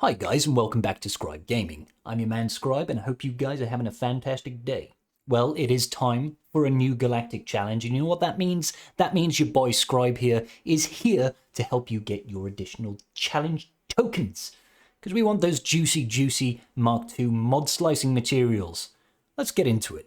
Hi guys and welcome back to Scrybe Gaming. I'm your man Scrybe and I hope you guys are having a fantastic day. Well, it is time for a new Galactic Challenge and you know what that means? That means your boy Scrybe here is here to help you get your additional challenge tokens. Because we want those juicy Mark II mod slicing materials. Let's get into it.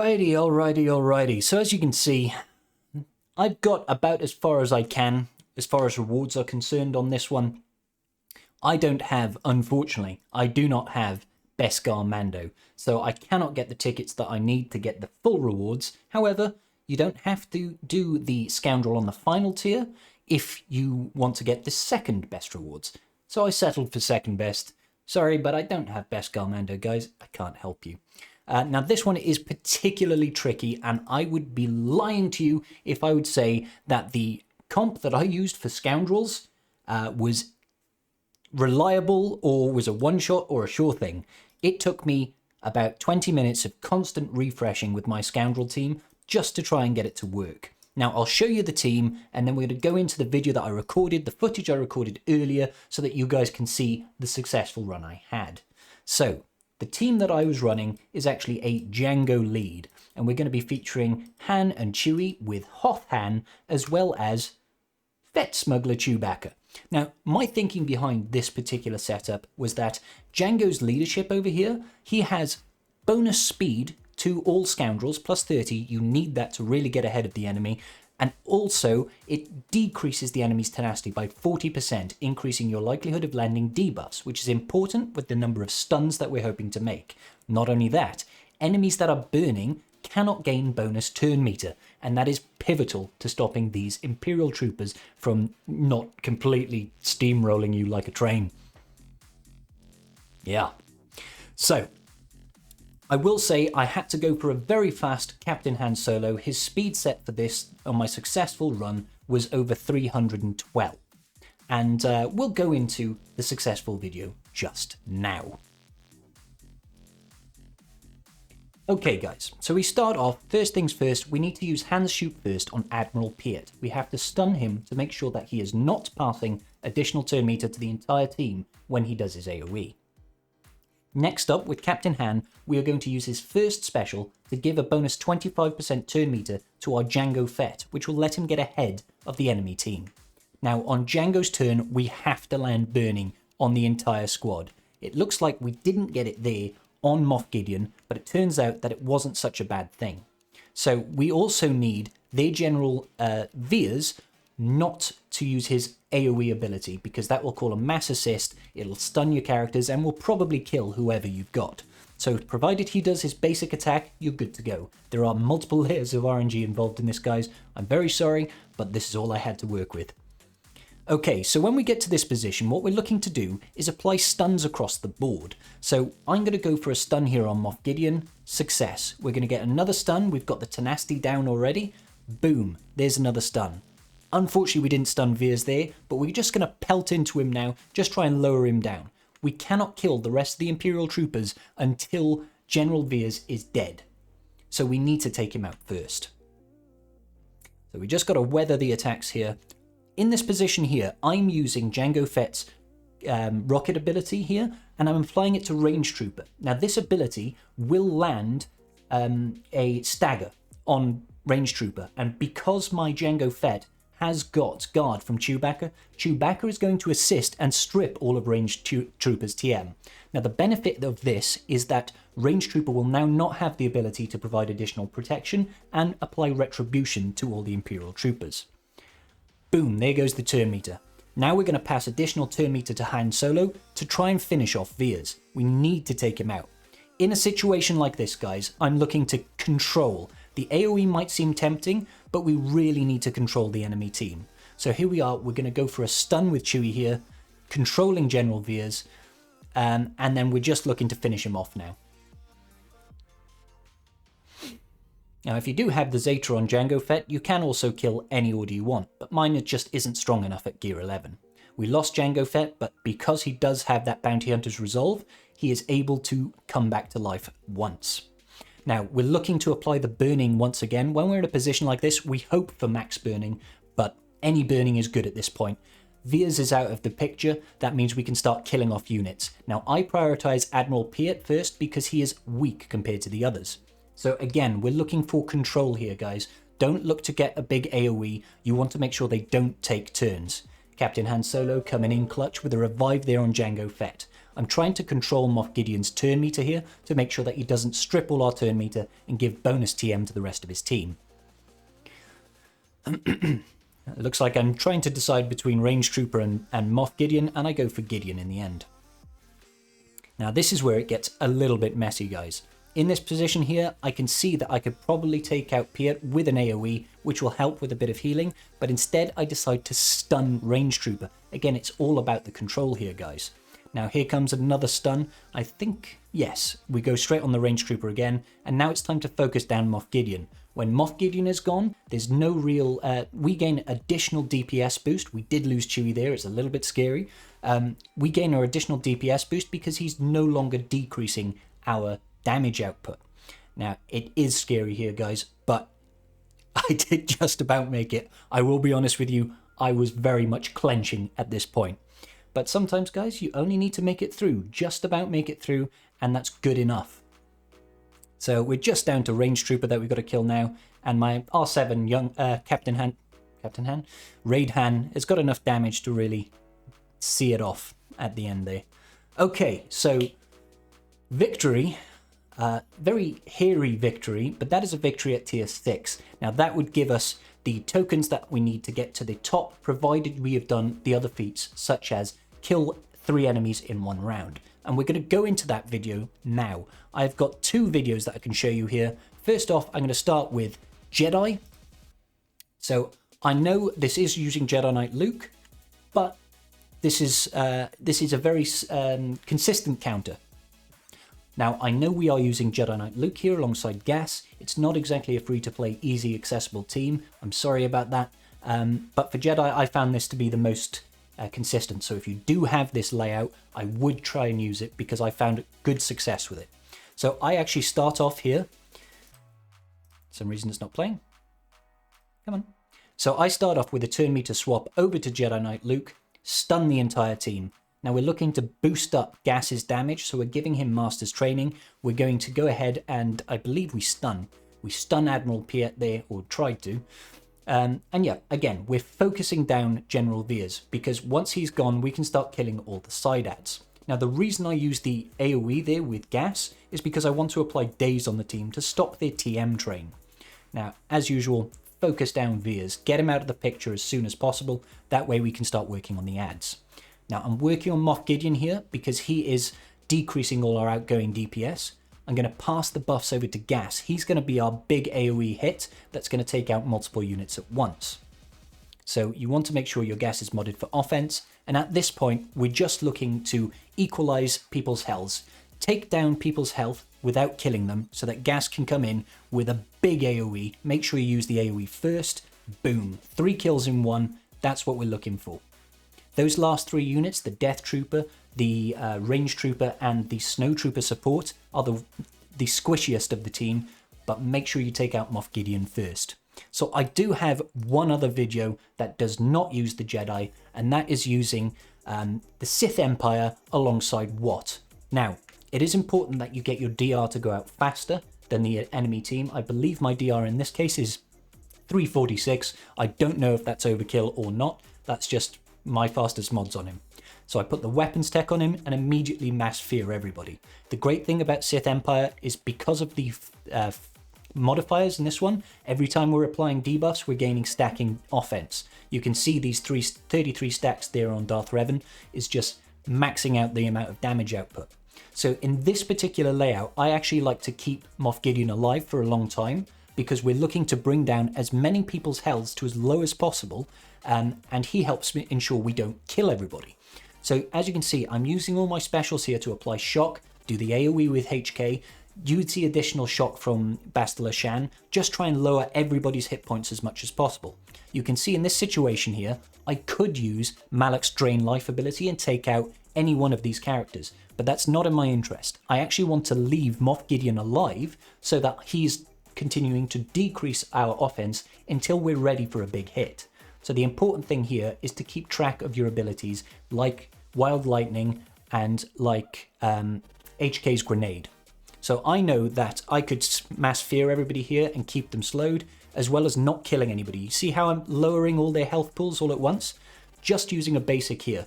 Alrighty. So as you can see, I've got about as far as I can, as far as rewards are concerned on this one. I don't have, unfortunately, I do not have Beskar Mando, so I cannot get the tickets that I need to get the full rewards. However, you don't have to do the Scoundrel on the final tier if you want to get the second best rewards. So I settled for second best. Sorry, but I don't have Beskar Mando, guys. I can't help you. Now, this one is particularly tricky, and I would be lying to you if I would say that the comp that I used for Scoundrels was reliable or was a one-shot or a sure thing. It took me about 20 minutes of constant refreshing with my Scoundrel team just to try and get it to work. Now, I'll show you the team, and then we're going to go into the video that I recorded, the footage I recorded earlier, so that you guys can see the successful run I had. So, the team that I was running is actually a Django lead, and we're going to be featuring Han and Chewie with Hoth Han, as well as Fett Smuggler Chewbacca. Now, my thinking behind this particular setup was that Django's leadership over here, he has bonus speed to all Scoundrels, plus 30, you need that to really get ahead of the enemy, and also it decreases the enemy's tenacity by 40%, increasing your likelihood of landing debuffs, which is important with the number of stuns that we're hoping to make. Not only that, enemies that are burning cannot gain bonus turn meter, and that is pivotal to stopping these Imperial troopers from not completely steamrolling you like a train. Yeah. So, I will say I had to go for a very fast Captain Han Solo. His speed set for this on my successful run was over 312. And we'll go into the successful video just now. Okay guys, so we start off, first things first, we need to use Han's shoot first on Admiral Piet. We have to stun him to make sure that he is not passing additional turn meter to the entire team when he does his AoE. Next up, with Captain Han, we are going to use his first special to give a bonus 25% turn meter to our Django Fett, which will let him get ahead of the enemy team. Now, on Django's turn, we have to land burning on the entire squad. It looks like we didn't get it there on Moff Gideon, but it turns out that it wasn't such a bad thing. So we also need their General Veers not to use his AoE ability, because that will call a mass assist, it'll stun your characters, and will probably kill whoever you've got. So provided he does his basic attack, you're good to go. There are multiple layers of RNG involved in this, guys. I'm very sorry, but this is all I had to work with. Okay, so when we get to this position, what we're looking to do is apply stuns across the board. So I'm going to go for a stun here on Moff Gideon. Success. We're going to get another stun. We've got the tenacity down already. Boom. There's another stun. Unfortunately, we didn't stun Veers there, but we're just going to pelt into him now, just try and lower him down. We cannot kill the rest of the Imperial troopers until General Veers is dead. So we need to take him out first. So we just got to weather the attacks here. In this position here, I'm using Django Fett's rocket ability here, and I'm applying it to Range Trooper. Now, this ability will land a stagger on Range Trooper, and because my Django Fett has got guard from Chewbacca, Chewbacca is going to assist and strip all of Range Trooper's TM. Now, the benefit of this is that Range Trooper will now not have the ability to provide additional protection and apply retribution to all the Imperial troopers. Boom, there goes the turn meter. Now we're going to pass additional turn meter to Han Solo to try and finish off Veers. We need to take him out. In a situation like this, guys, I'm looking to control. The AoE might seem tempting, but we really need to control the enemy team. So here we are, we're going to go for a stun with Chewie here, controlling General Veers, and then we're just looking to finish him off now. Now, if you do have the Zeta on Django Fett, you can also kill any order you want, but mine just isn't strong enough at gear 11. We lost Django Fett, but because he does have that Bounty Hunter's Resolve, he is able to come back to life once. Now, we're looking to apply the burning once again. When we're in a position like this, we hope for max burning, but any burning is good at this point. Veers is out of the picture. That means we can start killing off units. Now, I prioritize Admiral Piet first because he is weak compared to the others. So again, we're looking for control here, guys. Don't look to get a big AoE. You want to make sure they don't take turns. Captain Han Solo coming in clutch with a revive there on Jango Fett. I'm trying to control Moff Gideon's turn meter here to make sure that he doesn't strip all our turn meter and give bonus TM to the rest of his team. It looks like I'm trying to decide between Range Trooper and Moff Gideon, and I go for Gideon in the end. Now this is where it gets a little bit messy, guys. In this position here, I can see that I could probably take out Piet with an AoE, which will help with a bit of healing, but instead I decide to stun Range Trooper. Again, it's all about the control here, guys. Now here comes another stun. I think, yes, we go straight on the Range Trooper again, and now it's time to focus down Moff Gideon. When Moff Gideon is gone, there's no real... we gain additional DPS boost. We did lose Chewie there, it's a little bit scary. We gain our additional DPS boost because he's no longer decreasing our damage output. Now, it is scary here, guys, but I did just about make it. I will be honest with you, I was very much clenching at this point. But sometimes, guys, you only need to make it through, just about make it through, and that's good enough. So we're just down to Range Trooper that we've got to kill now, and my R7 young Captain Han, Raid Han has got enough damage to really see it off at the end there. Okay, so victory. Very hairy victory, but that is a victory at tier 6. Now that would give us the tokens that we need to get to the top, provided we have done the other feats, such as kill 3 enemies in 1 round. And we're going to go into that video now. I've got 2 videos that I can show you here. First off, I'm going to start with Jedi. So I know this is using Jedi Knight Luke, but this is a very consistent counter. Now, I know we are using Jedi Knight Luke here alongside Gas. It's not exactly a free-to-play, easy, accessible team. I'm sorry about that. But for Jedi, I found this to be the most consistent. So if you do have this layout, I would try and use it because I found good success with it. So I actually start off here. For some reason it's not playing. Come on. So I start off with a turn meter swap over to Jedi Knight Luke, stun the entire team. Now we're looking to boost up Gas's damage, so we're giving him Master's Training. We're going to go ahead and I believe we stun. We stun Admiral Piet there, or tried to. And yeah, again, we're focusing down General Veers, because once he's gone, we can start killing all the side ads. Now the reason I use the AoE there with Gas is because I want to apply Daze on the team to stop their TM train. Now, as usual, focus down Veers, get him out of the picture as soon as possible. That way we can start working on the ads. Now, I'm working on Moff Gideon here because he is decreasing all our outgoing DPS. I'm going to pass the buffs over to Gas. He's going to be our big AoE hit that's going to take out multiple units at once. So you want to make sure your Gas is modded for offense. And at this point, we're just looking to equalize people's healths. Take down people's health without killing them so that Gas can come in with a big AoE. Make sure you use the AoE first. Boom. 3 kills in 1. That's what we're looking for. Those last 3 units, the Death Trooper, the Range Trooper, and the Snow Trooper support, are the squishiest of the team, but make sure you take out Moff Gideon first. So I do have one other video that does not use the Jedi, and that is using the Sith Empire alongside Wat. Now, it is important that you get your DR to go out faster than the enemy team. I believe my DR in this case is 346. I don't know if that's overkill or not. That's just my fastest mods on him. So I put the weapons tech on him and immediately mass fear everybody. The great thing about Sith Empire is because of the modifiers in this one, every time we're applying debuffs, we're gaining stacking offense. You can see these 33 stacks there on Darth Revan is just maxing out the amount of damage output. So in this particular layout, I actually like to keep Moff Gideon alive for a long time because we're looking to bring down as many people's healths to as low as possible, and he helps me ensure we don't kill everybody. So as you can see, I'm using all my specials here to apply shock, do the AoE with HK, use the additional shock from Bastila Shan, just try and lower everybody's hit points as much as possible. You can see in this situation here, I could use Malak's Drain Life ability and take out any one of these characters, but that's not in my interest. I actually want to leave Moff Gideon alive so that he's continuing to decrease our offense until we're ready for a big hit. So the important thing here is to keep track of your abilities like Wild Lightning and like HK's Grenade. So I know that I could mass fear everybody here and keep them slowed, as well as not killing anybody. You see how I'm lowering all their health pools all at once? Just using a basic here.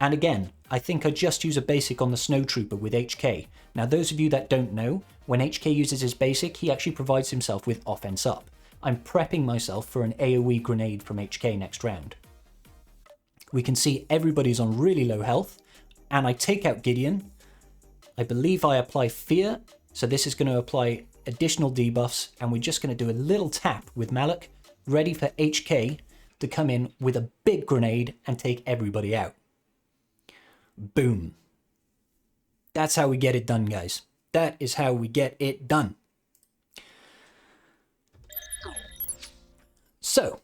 And again, I think I just use a basic on the Snowtrooper with HK. Now those of you that don't know, when HK uses his basic, he actually provides himself with offense up. I'm prepping myself for an AoE grenade from HK next round. We can see everybody's on really low health, and I take out Gideon. I believe I apply fear, so this is going to apply additional debuffs, and we're just going to do a little tap with Malak, ready for HK to come in with a big grenade and take everybody out. Boom. That's how we get it done, guys. That is how we get it done. So,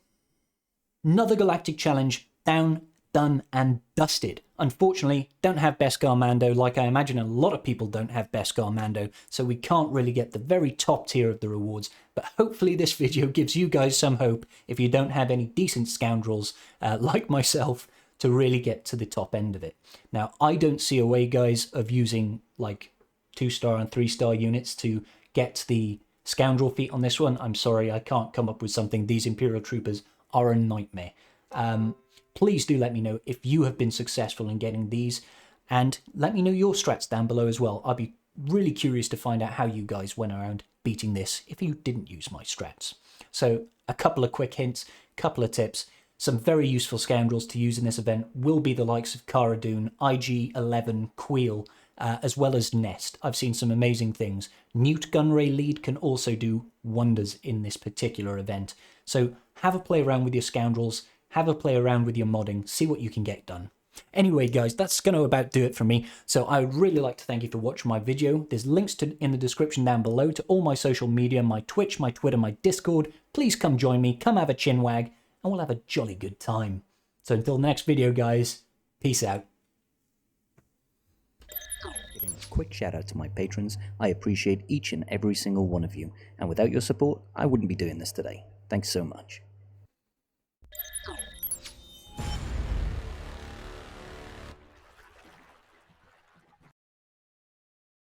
another Galactic Challenge down, done and dusted. Unfortunately, don't have Beskar Mando, like I imagine a lot of people don't have Beskar Mando, so we can't really get the very top tier of the rewards, but hopefully this video gives you guys some hope if you don't have any decent scoundrels like myself to really get to the top end of it. Now, I don't see a way, guys, of using like 2-star and 3-star units to get the scoundrel feat on this one. I'm sorry, I can't come up with something. These Imperial Troopers are a nightmare. Please do let me know if you have been successful in getting these, and let me know your strats down below as well. I'd be really curious to find out how you guys went around beating this if you didn't use my strats. So a couple of quick hints, couple of tips. Some very useful scoundrels to use in this event will be the likes of Cara Dune, IG-11, Queel, as well as Nest. I've seen some amazing things. Newt Gunray Lead can also do wonders in this particular event. So have a play around with your scoundrels, have a play around with your modding, see what you can get done. Anyway, guys, that's going to about do it for me. So I would really like to thank you for watching my video. There's links in the description down below to all my social media, my Twitch, my Twitter, my Discord. Please come join me, come have a chinwag, and we'll have a jolly good time. So until next video, guys, peace out. Giving a quick shout out to my patrons. I appreciate each and every single one of you. And without your support, I wouldn't be doing this today. Thanks so much.